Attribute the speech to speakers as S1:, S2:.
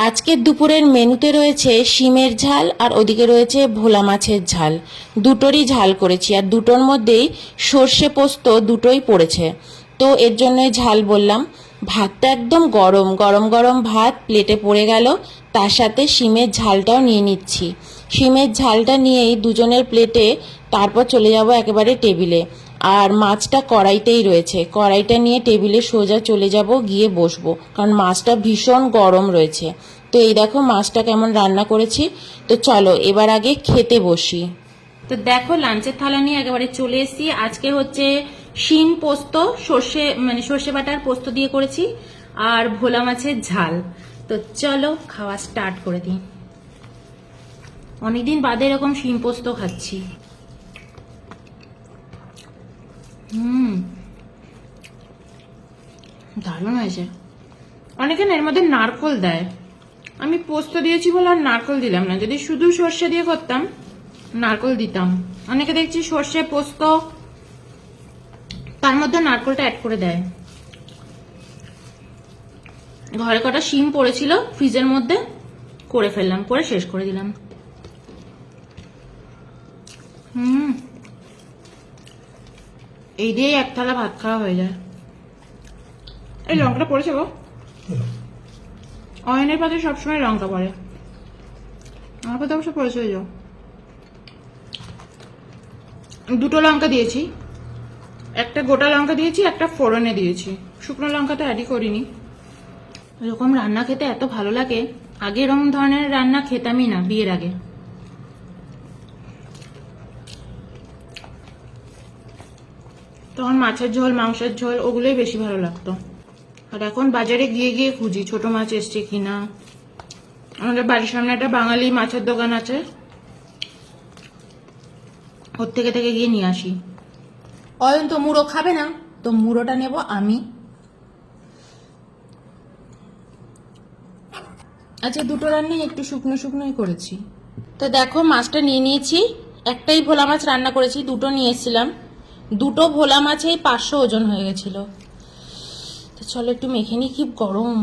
S1: আজকের দুপুরের মেনুতে রয়েছে শিমের ঝাল আর ওদিকে রয়েছে ভোলা মাছের ঝাল। দুটোরই ঝাল করেছি আর দুটোর মধ্যেই সর্ষে পোস্ত দুটোই পড়েছে, তো এর জন্যই ঝাল বললাম। ভাতটা একদম গরম গরম গরম ভাত প্লেটে পড়ে গেল, তার সাথে শিমের ঝালটাও নিয়ে নিচ্ছি। শিমের ঝালটা নিয়েই দুজনের প্লেটে, তারপর চলে যাব একেবারে টেবিলে। আর মাছটা কড়াইতেই রয়েছে, কড়াইটা নিয়ে টেবিলে সোজা চলে যাব, গিয়ে বসবো, কারণ মাছটা ভীষণ গরম রয়েছে। তো এই দেখো মাছটা কেমন রান্না করেছি। তো চলো এবার আগে খেতে বসি। তো দেখো লাঞ্চের থালা নিয়ে একেবারে চলে এসেছি। আজকে হচ্ছে শিম পোস্ত, সর্ষে বাটার পোস্ত দিয়ে করেছি, আর ভোলা মাছের ঝাল। তো চলো খাওয়া স্টার্ট করে দিই। অনেকদিন বাদে এরকম শিম পোস্ত খাচ্ছি। দারুণ হয়েছে। অনেকে না এর মধ্যে নারকোল দেয়, আমি পোস্ত দিয়েছি বলে আর নারকোল দিলাম না। যদি শুধু সর্ষে দিয়ে করতাম নারকোল দিতাম। অনেকে দেখছি সর্ষে পোস্ত তার মধ্যে নারকোলটা অ্যাড করে দেয়। ঘরে কটা শিম পড়েছিল ফ্রিজের মধ্যে, করে ফেললাম, করে শেষ করে দিলাম। এই দিয়ে এক থালা ভাত খাওয়া হয়ে যায়। এই লঙ্কাটা পড়েছে গো, অয়নের পাতে সবসময় লঙ্কা পড়ে, আমার পাতে অবশ্য পড়েছে। দুটো লঙ্কা দিয়েছি, একটা গোটা লঙ্কা দিয়েছি, একটা ফোড়নে দিয়েছি, শুকনো লঙ্কা তো অ্যাডই করিনি। এরকম রান্না খেতে এত ভালো লাগে, আগে এরকম ধরনের রান্না খেতামই না বিয়ের আগে। তখন মাছের ঝোল, মাংসের ঝোল ওগুলোই বেশি ভালো লাগতো। আর এখন বাজারে গিয়ে গিয়ে খুঁজি ছোট মাছ এসছে কিনা। আমাদের বাড়ির সামনে একটা বাঙালি মাছের দোকান আছে, ওর থেকে গিয়ে নিয়ে আসি। অয়ন তো মুড়ো খাবে না, তো মুড়োটা নেব আমি। আচ্ছা দুটো রান্নাই একটু শুকনো শুকনোই করেছি। তো দেখো মাছটা নিয়ে নিয়েছি, একটাই ভোলা মাছ রান্না করেছি, দুটো নিয়ে এসেছিলাম। দুটো ভোলা মাছেই 500 ওজন হয়ে গেছিল। তো চলো একটু মেখে নিই, কি গরম।